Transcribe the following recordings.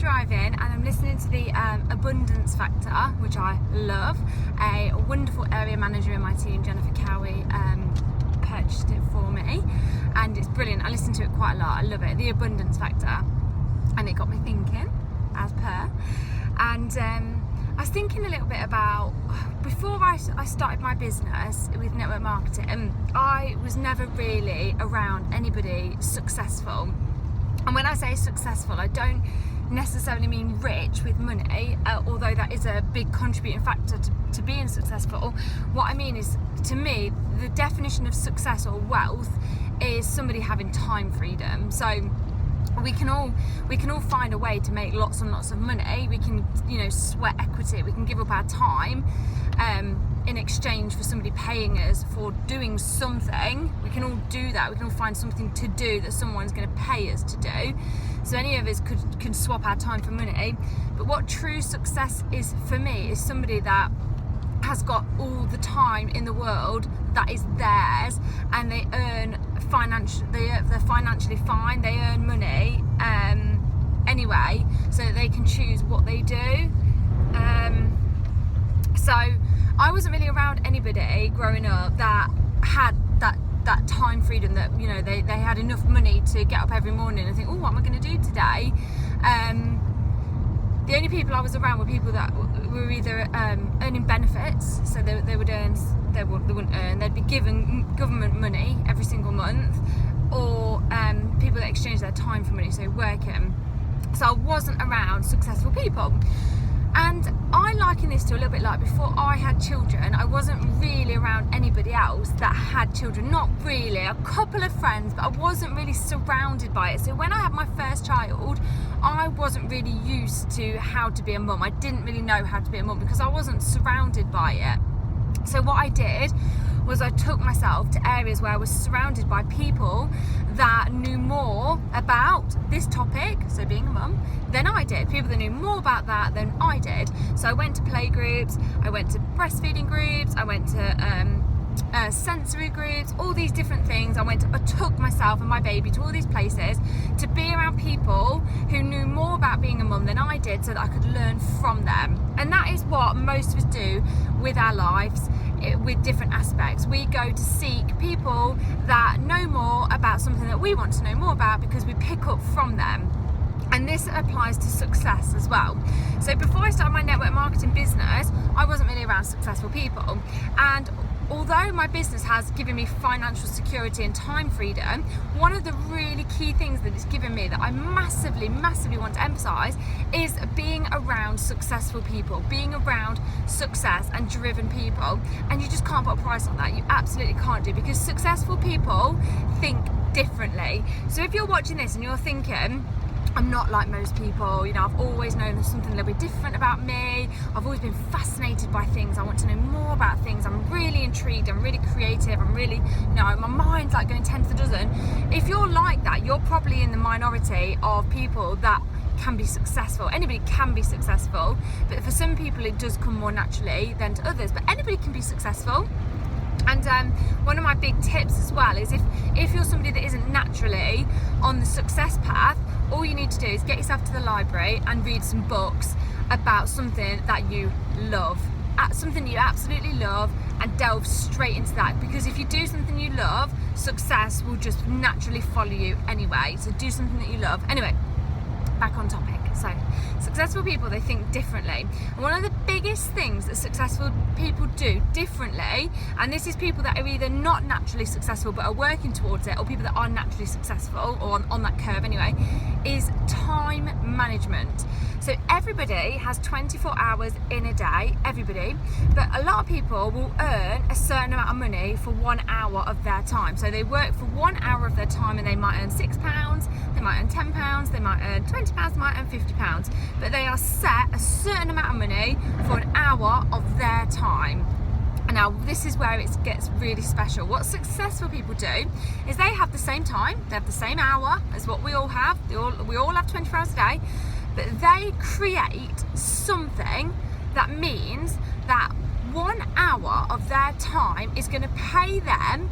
driving and I'm listening to the Abundance Factor, which I love. A wonderful area manager in my team, Jennifer Cowie, purchased it for me and it's brilliant. I listen to it quite a lot. I love it, the Abundance Factor, and it got me thinking, as per. And I was thinking a little bit about, before I started my business with network marketing, I was never really around anybody successful. And when I say successful, I don't necessarily mean rich with money, although that is a big contributing factor to being successful. What I mean is, to me, the definition of success or wealth is somebody having time freedom. So we can all find a way to make lots and lots of money. We can, sweat equity. We can give up our time in exchange for somebody paying us for doing something. We can all do that. We can all find something to do that someone's going to pay us to do. So any of us can swap our time for money. But what true success is for me is somebody that has got all the time in the world that is theirs, and they earn they're financially fine. They earn money anyway, so that they can choose what they do. So I wasn't really around anybody growing up that had that time freedom, that they had enough money to get up every morning and think, oh, what am I going to do today? The only people I was around were people that were either earning benefits, so they would earn, they wouldn't earn, they'd be given government money every single month, or people that exchange their time for money, so working. So I wasn't around successful people. And I liken this to a little bit like before I had children, I wasn't really around anybody else that had children. Not really, a couple of friends, but I wasn't really surrounded by it. So when I had my first child, I wasn't really used to how to be a mum. I didn't really know how to be a mum because I wasn't surrounded by it. So what I did was I took myself to areas where I was surrounded by people that knew more about this topic, so being a mum, than I did. People that knew more about that than I did. So I went to play groups, I went to breastfeeding groups, I went to sensory groups, all these different things. I took myself and my baby to all these places to be around people who knew more about being a mum than I did, so that I could learn from them. And that is what most of us do with our lives, with different aspects. We go to seek people that know more about something that we want to know more about because we pick up from them. And this applies to success as well. So before I started my network marketing business, I wasn't really around successful people. And although my business has given me financial security and time freedom, one of the really key things that it's given me that I massively want to emphasize is being around successful people, being around success and driven people. And you just can't put a price on that. You absolutely can't do, because successful people think differently. So if you're watching this and you're thinking, I'm not like most people, I've always known there's something a little bit different about me. I've always been fascinated by things. I want to know more about things. I'm really intrigued. I'm really creative. I'm really, my mind's like going 10 to the dozen. If you're like that, you're probably in the minority of people that can be successful. Anybody can be successful, but for some people it does come more naturally than to others. But anybody can be successful. And one of my big tips as well is if you're somebody that isn't naturally on the success path, all you need to do is get yourself to the library and read some books about something that you love, something you absolutely love, and delve straight into that. Because if you do something you love, success will just naturally follow you anyway. So do something that you love. Anyway, back on topic. So successful people, they think differently. And one of the biggest things that successful people do differently, and this is people that are either not naturally successful but are working towards it, or people that are naturally successful or on that curve anyway, is time management. So everybody has 24 hours in a day, everybody, but a lot of people will earn a certain amount of money for 1 hour of their time. So they work for 1 hour of their time and they might earn £6, they might earn £10, they might earn £20, they might earn £50, but they are set a certain amount of money for an hour of their time. Now this is where it gets really special. What successful people do is they have the same time, they have the same hour as what we all have. We all have 24 hours a day, but they create something that means that 1 hour of their time is going to pay them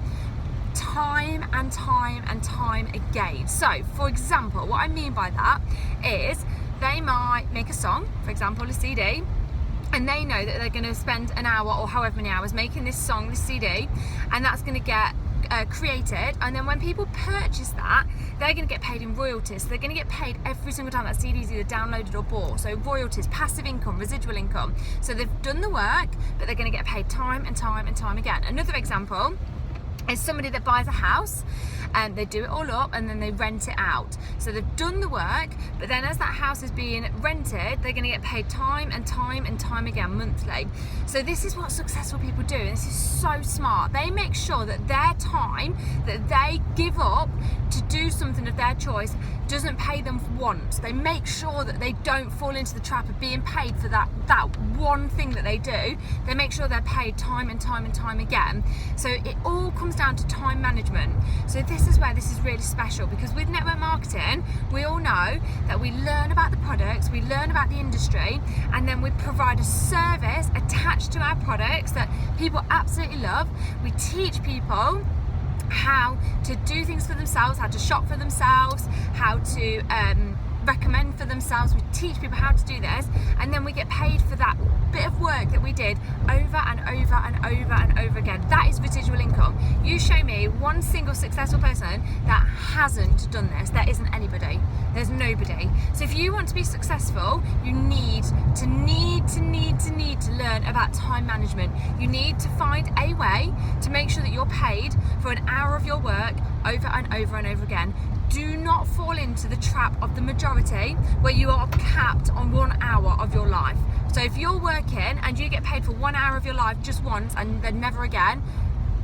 time and time and time again. So for example, what I mean by that is they might make a song, for example, a CD, and they know that they're going to spend an hour or however many hours making this song, this CD, and that's going to get created, and then when people purchase that, they're going to get paid in royalties. So they're going to get paid every single time that CD is either downloaded or bought. So royalties, passive income, residual income. So they've done the work, but they're going to get paid time and time and time again. Another example is somebody that buys a house and they do it all up and then they rent it out. So they've done the work, but then as that house is being rented, they're going to get paid time and time and time again monthly. So this is what successful people do, and this is so smart. They make sure that their time that they give up to do something of their choice doesn't pay them once. They make sure that they don't fall into the trap of being paid for that one thing that they do. They make sure they're paid time and time and time again. So it all comes down to time management. So this is where this is really special, because with network marketing, we all know that we learn about the products, we learn about the industry, and then we provide a service attached to our products that people absolutely love. We teach people how to do things for themselves, how to shop for themselves, how to recommend for themselves. We teach people how to do this, and then we get paid for that bit of work that we did over and over and over and over again. That is residual income. You show me one single successful person that hasn't done this. There isn't anybody. There's nobody. So if you want to be successful, you need to learn about time management. You need to find a way to make sure that you're paid for an hour of your work over and over and over again. Do not fall into the trap of the majority where you are capped on 1 hour of your life. So if you're working and you get paid for 1 hour of your life just once and then never again,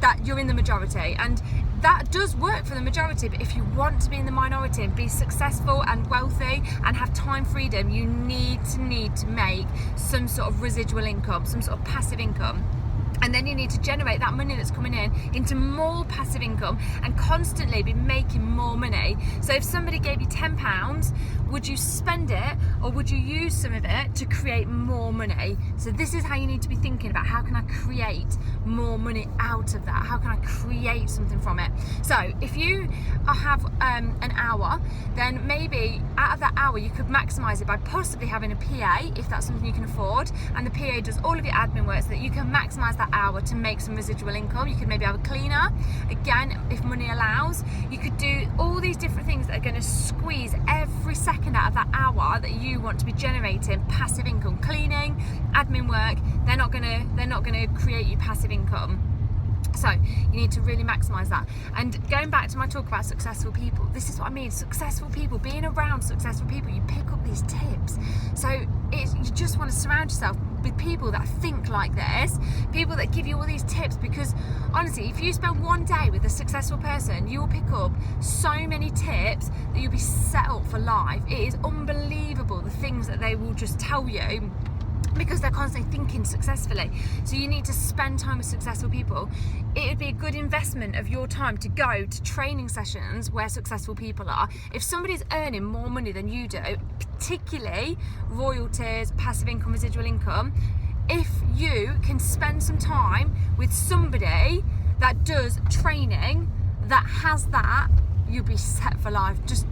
that you're in the majority. And that does work for the majority, but if you want to be in the minority and be successful and wealthy and have time freedom, you need to make some sort of residual income, some sort of passive income. And then you need to generate that money that's coming in into more passive income and constantly be making more money. So if somebody gave you £10, would you spend it or would you use some of it to create more money? So this is how you need to be thinking about, how can I create more money out of that? How can I create something from it? So if you have an hour, then maybe out of that hour you could maximize it by possibly having a PA, if that's something you can afford, and the PA does all of your admin work so that you can maximize that hour to make some residual income. You could maybe have a cleaner, again, if money allows. You could do all these different things that are going to squeeze every second out of that hour that you want to be generating passive income. Cleaning, admin work, they're not going to create you passive income. So you need to really maximize that. And going back to my talk about successful people, this is what I mean. Successful people, being around successful people, you pick up these tips. So you just want to surround yourself with people that think like this, people that give you all these tips, because honestly, if you spend one day with a successful person, you will pick up so many tips that you'll be set up for life. It is unbelievable the things that they will just tell you, because they're constantly thinking successfully. So you need to spend time with successful people. It would be a good investment of your time to go to training sessions where successful people are. If somebody's earning more money than you do, particularly royalties, passive income, residual income, if you can spend some time with somebody that does training that has that, you'll be set for life. Just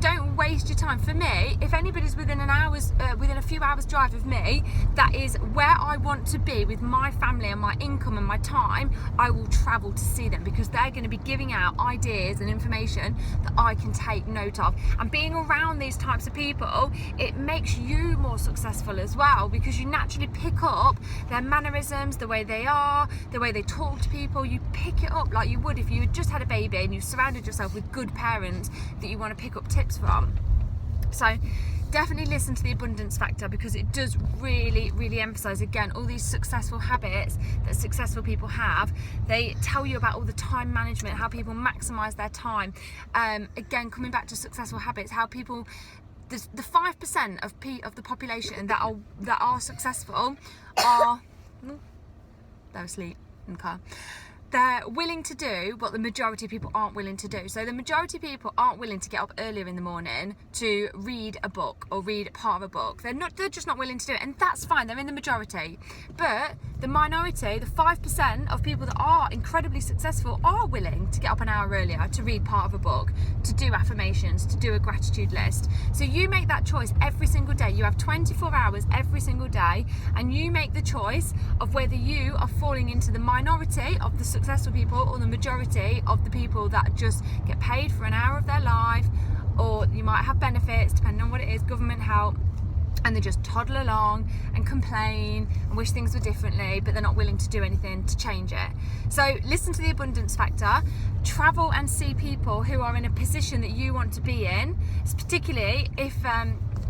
don't waste your time. For me, if anybody's within a few hours drive of me, that is where I want to be with my family and my income and my time. I will travel to see them, because they're going to be giving out ideas and information that I can take note of. And being around these types of people, it makes you more successful as well, because you naturally pick up their mannerisms, the way they are, the way they talk to people. You pick it up like you would if you had just had a baby and you surrounded yourself with good parents that you want to pick up tips from. So definitely listen to the abundance factor, because it does really emphasize, again, all these successful habits that successful people have. They tell you about all the time management, how people maximize their time. Again, coming back to successful habits, how people, the 5% of the population that are successful are they're asleep in the car. They're willing to do what the majority of people aren't willing to do. So the majority of people aren't willing to get up earlier in the morning to read a book or read part of a book. They're just not willing to do it, and that's fine. They're in the majority. But the minority, the 5% of people that are incredibly successful are willing to get up an hour earlier to read part of a book, to do affirmations, to do a gratitude list. So you make that choice every single day. You have 24 hours every single day, and you make the choice of whether you are falling into the minority of the successful people or the majority of the people that just get paid for an hour of their life, or you might have benefits depending on what it is, government help, and they just toddle along and complain and wish things were differently, but they're not willing to do anything to change it. So listen to the abundance factor, travel and see people who are in a position that you want to be in, particularly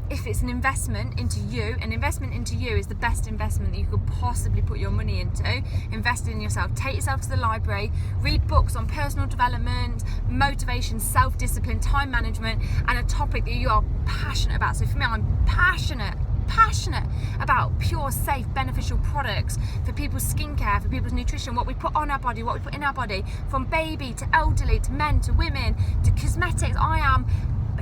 if it's an investment into you. An investment into you is the best investment that you could possibly put your money into. Invest in yourself. Take yourself to the library, read books on personal development, motivation, self-discipline, time management, and a topic that you are passionate about. So for me, I'm passionate about pure, safe, beneficial products for people's skincare, for people's nutrition, what we put on our body, what we put in our body, from baby to elderly to men to women to cosmetics. I am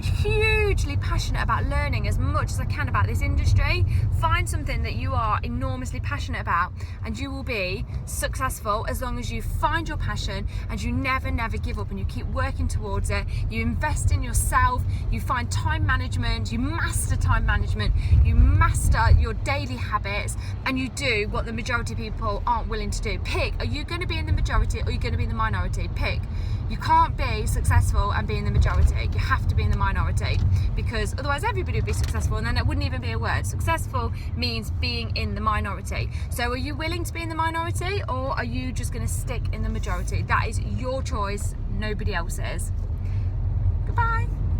hugely passionate about learning as much as I can about this industry. Find something that you are enormously passionate about, and you will be successful as long as you find your passion and you never give up and you keep working towards it. You invest in yourself, you find time management, you master time management, you master your daily habits, and you do what the majority of people aren't willing to do. Pick, are you going to be in the majority or are you going to be in the minority? Pick. You can't be successful and be in the majority. You have to be in the minority, because otherwise everybody would be successful and then it wouldn't even be a word. Successful means being in the minority. So are you willing to be in the minority, or are you just going to stick in the majority? That is your choice, nobody else's. Goodbye.